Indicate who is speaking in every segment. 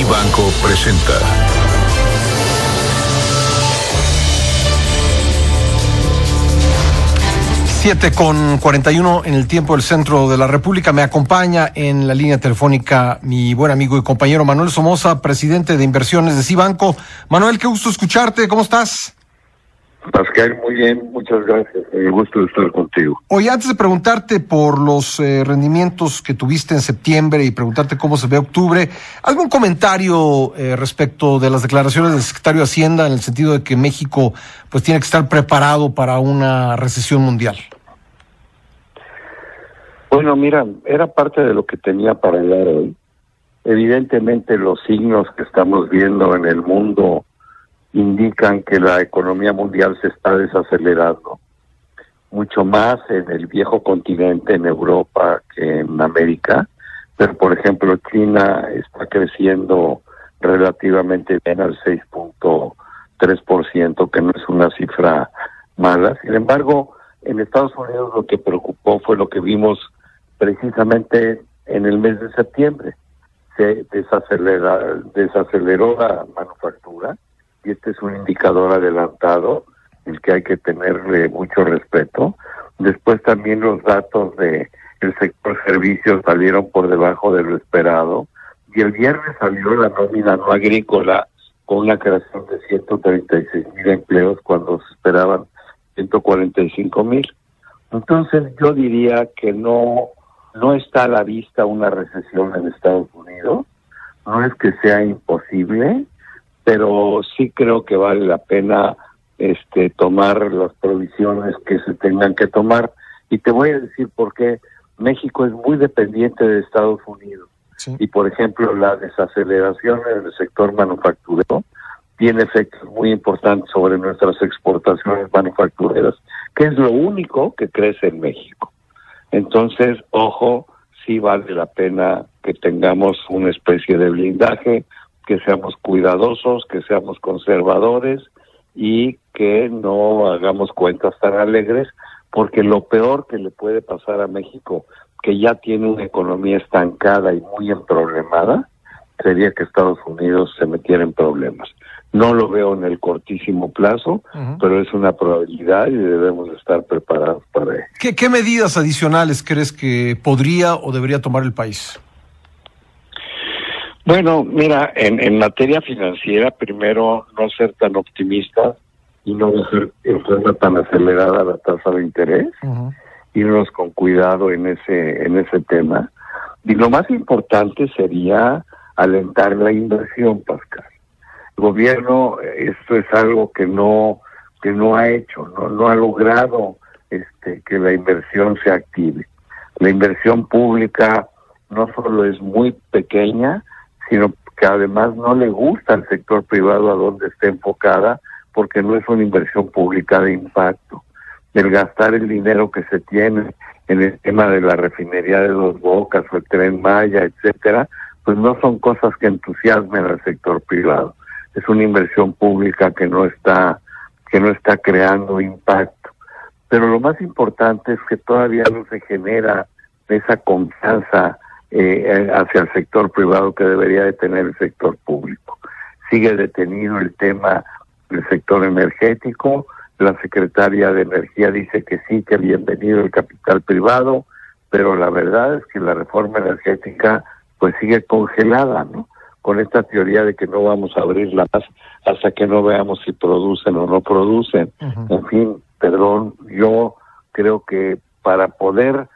Speaker 1: Cibanco presenta.
Speaker 2: Siete con 41 en el tiempo del centro de la República. Me acompaña en la línea telefónica mi buen amigo y compañero Manuel Somoza, presidente de inversiones de Cibanco. Manuel, qué gusto escucharte. ¿Cómo estás?
Speaker 3: Pascal, muy bien, muchas gracias. Me gusto estar contigo.
Speaker 2: Oye, antes de preguntarte por los rendimientos que tuviste en septiembre y preguntarte cómo se ve octubre, ¿algún comentario respecto de las declaraciones del secretario de Hacienda en el sentido de que México pues tiene que estar preparado para una recesión mundial?
Speaker 3: Bueno, mira, era parte de lo que tenía para hablar hoy. Evidentemente los signos que estamos viendo en el mundo indican que la economía mundial se está desacelerando, mucho más en el viejo continente, en Europa, que en América, pero por ejemplo China está creciendo relativamente bien al 6.3%, que no es una cifra mala. Sin embargo, en Estados Unidos lo que preocupó fue lo que vimos precisamente en el mes de septiembre. Se desaceleró la manufactura, y este es un indicador adelantado, el que hay que tenerle mucho respeto. Después también los datos de el sector servicios salieron por debajo de lo esperado, y el viernes salió la nómina no agrícola con una creación de 136,000 empleos cuando se esperaban 145,000. Entonces yo diría que no está a la vista una recesión en Estados Unidos, no es que sea imposible, pero sí creo que vale la pena tomar las provisiones que se tengan que tomar. Y te voy a decir por qué. México es muy dependiente de Estados Unidos. Sí. Y, por ejemplo, la desaceleración en el sector manufacturero tiene efectos muy importantes sobre nuestras exportaciones manufactureras, que es lo único que crece en México. Entonces, ojo, sí vale la pena que tengamos una especie de blindaje, que seamos cuidadosos, que seamos conservadores y que no hagamos cuentas tan alegres, porque lo peor que le puede pasar a México, que ya tiene una economía estancada y muy emproblemada, sería que Estados Unidos se metiera en problemas. No lo veo en el cortísimo plazo, pero es una probabilidad y debemos estar preparados para ello.
Speaker 2: ¿Qué medidas adicionales crees que podría o debería tomar el país?
Speaker 3: Bueno, mira, en materia financiera, primero no ser tan optimistas y no dejar en forma tan acelerada la tasa de interés, irnos con cuidado en ese tema. Y lo más importante sería alentar la inversión, Pascal. El gobierno, esto es algo que no ha hecho, no ha logrado que la inversión se active. La inversión pública no solo es muy pequeña, sino que además no le gusta al sector privado a donde esté enfocada, porque no es una inversión pública de impacto. El gastar el dinero que se tiene en el tema de la refinería de Dos Bocas o el Tren Maya, etcétera, pues no son cosas que entusiasmen al sector privado. Es una inversión pública que no está creando impacto. Pero lo más importante es que todavía no se genera esa confianza hacia el sector privado que debería de tener el sector público. Sigue detenido el tema del sector energético. La secretaria de Energía dice que sí, que bienvenido el capital privado, pero la verdad es que la reforma energética pues sigue congelada, ¿no? Con esta teoría de que no vamos a abrirla más hasta que no veamos si producen o no producen. En fin, perdón, yo creo que para poder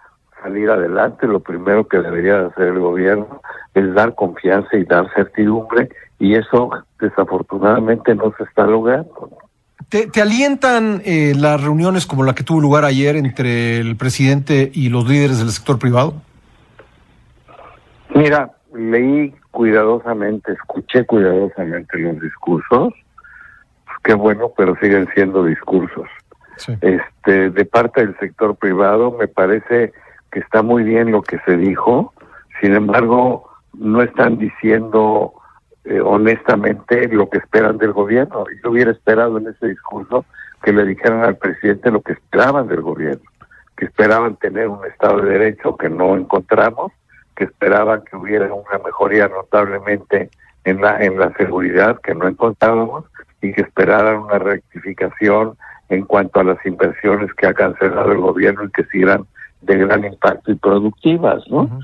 Speaker 3: salir adelante, lo primero que debería hacer el gobierno es dar confianza y dar certidumbre, y eso desafortunadamente no se está logrando.
Speaker 2: ¿Te alientan las reuniones como la que tuvo lugar ayer entre el presidente y los líderes del sector privado?
Speaker 3: Mira, leí cuidadosamente, escuché cuidadosamente los discursos. Qué bueno, pero siguen siendo discursos. Sí. De parte del sector privado me parece que está muy bien lo que se dijo. Sin embargo, no están diciendo honestamente lo que esperan del gobierno. Yo hubiera esperado en ese discurso que le dijeran al presidente lo que esperaban del gobierno, que esperaban tener un Estado de Derecho que no encontramos, que esperaban que hubiera una mejoría notablemente en la seguridad que no encontrábamos y que esperaran una rectificación en cuanto a las inversiones que ha cancelado el gobierno y que sí eran de gran impacto y productivas, ¿no?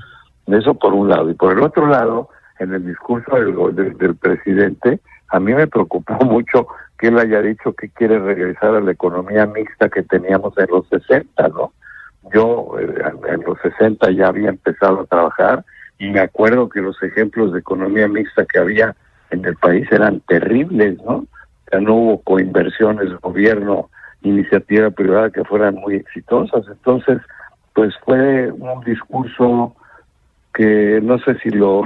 Speaker 3: Eso por un lado. Y por el otro lado, en el discurso del presidente, a mí me preocupó mucho que él haya dicho que quiere regresar a la economía mixta que teníamos en los 60, ¿no? Yo en los 60 ya había empezado a trabajar y me acuerdo que los ejemplos de economía mixta que había en el país eran terribles, ¿no? O sea, no hubo coinversiones, gobierno, iniciativa privada que fueran muy exitosas. Entonces, pues fue un discurso que no sé si lo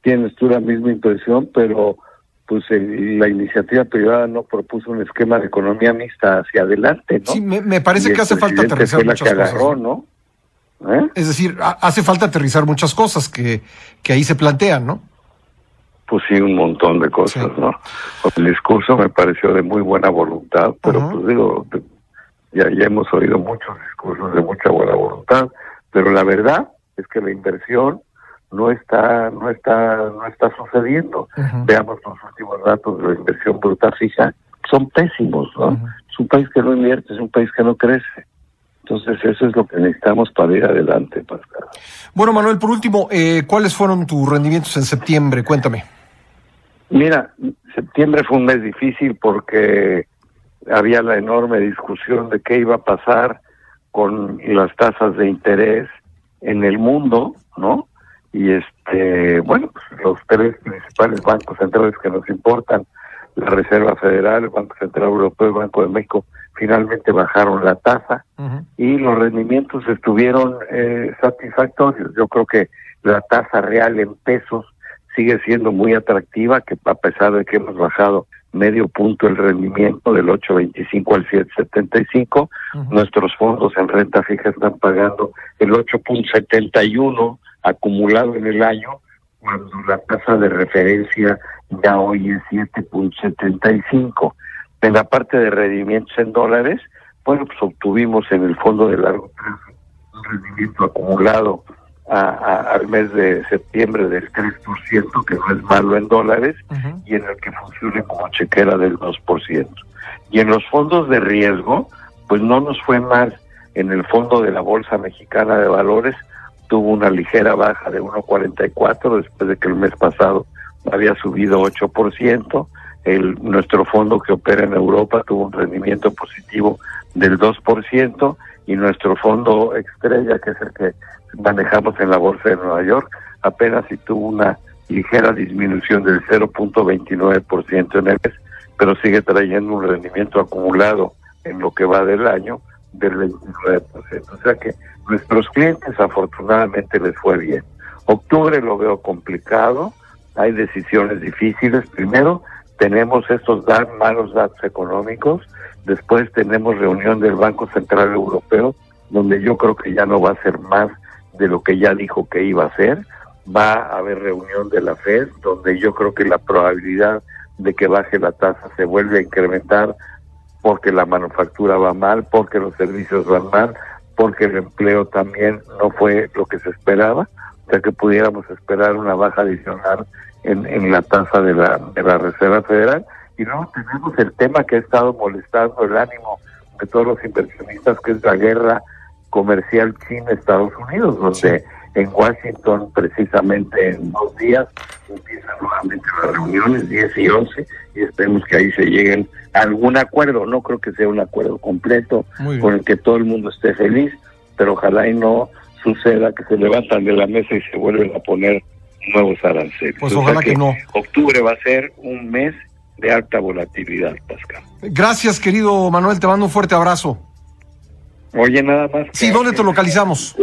Speaker 3: tienes tú la misma impresión, pero pues la iniciativa privada no propuso un esquema de economía mixta hacia adelante, ¿no?
Speaker 2: Sí, me parece que hace falta aterrizar muchas cosas. Agarró,
Speaker 3: ¿no?
Speaker 2: Es decir, hace falta aterrizar muchas cosas que ahí se plantean, ¿no?
Speaker 3: Pues sí, un montón de cosas, sí. ¿No? El discurso me pareció de muy buena voluntad, pero pues digo, ya hemos oído muchos discursos de mucha buena voluntad, pero la verdad es que la inversión no está sucediendo. Veamos los últimos datos de la inversión bruta fija, son pésimos, ¿no? Es un país que no invierte, es un país que no crece. Entonces eso es lo que necesitamos para ir adelante, Pascal.
Speaker 2: Bueno, Manuel, por último, ¿cuáles fueron tus rendimientos en septiembre? Cuéntame.
Speaker 3: Mira, septiembre fue un mes difícil porque había la enorme discusión de qué iba a pasar con las tasas de interés en el mundo, ¿no? Y bueno, pues los tres principales bancos centrales que nos importan, la Reserva Federal, el Banco Central Europeo y el Banco de México, finalmente bajaron la tasa y los rendimientos estuvieron satisfactorios. Yo creo que la tasa real en pesos sigue siendo muy atractiva, que a pesar de que hemos bajado medio punto el rendimiento del 8.25 al 7.75, nuestros fondos en renta fija están pagando el 8.71 acumulado en el año, cuando la tasa de referencia ya hoy es 7.75. En la parte de rendimientos en dólares, bueno, pues obtuvimos en el fondo de largo plazo un rendimiento acumulado al mes de septiembre del 3%, que no es malo en dólares, y en el que funcione como chequera del 2%. Y en los fondos de riesgo, pues no nos fue mal. En el fondo de la Bolsa Mexicana de Valores tuvo una ligera baja de 1.44 después de que el mes pasado había subido 8%. Nuestro fondo que opera en Europa tuvo un rendimiento positivo del 2%, y nuestro fondo estrella, que es el que manejamos en la Bolsa de Nueva York, apenas si tuvo una ligera disminución del 0.29% en el mes, pero sigue trayendo un rendimiento acumulado en lo que va del año del 29%. O sea que nuestros clientes afortunadamente les fue bien. Octubre lo veo complicado, hay decisiones difíciles. Primero tenemos estos malos datos económicos, después tenemos reunión del Banco Central Europeo, donde yo creo que ya no va a ser más de lo que ya dijo que iba a hacer. Va a haber reunión de la FED, donde yo creo que la probabilidad de que baje la tasa se vuelve a incrementar, porque la manufactura va mal, porque los servicios van mal, porque el empleo también no fue lo que se esperaba. O sea que pudiéramos esperar una baja adicional en la tasa de la Reserva Federal. Y luego tenemos el tema que ha estado molestando el ánimo de todos los inversionistas, que es la guerra comercial China-Estados Unidos, donde en Washington, precisamente en 2 días, empiezan nuevamente las reuniones, 10 y 11, y esperemos que ahí se lleguen a algún acuerdo. No creo que sea un acuerdo completo con el que todo el mundo esté feliz, pero ojalá y no suceda que se levantan de la mesa y se vuelven a poner nuevos aranceles.
Speaker 2: Pues ojalá que no.
Speaker 3: Octubre va a ser un mes de alta volatilidad, Pascal.
Speaker 2: Gracias, querido Manuel, te mando un fuerte abrazo.
Speaker 3: Oye, nada más.
Speaker 2: Sí, ¿dónde te localizamos?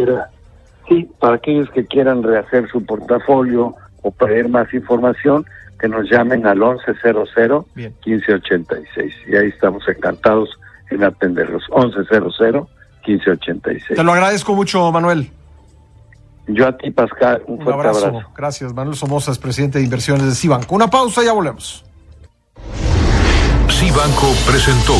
Speaker 3: Sí, para aquellos que quieran rehacer su portafolio o pedir más información, que nos llamen al 1100-1586. Y ahí estamos encantados en atenderlos. 1100-1586.
Speaker 2: Te lo agradezco mucho, Manuel.
Speaker 3: Yo a ti, Pascal, un fuerte abrazo.
Speaker 2: Gracias, Manuel Somoza, es presidente de inversiones de Cibanco. Una pausa y ya volvemos.
Speaker 1: Cibanco presentó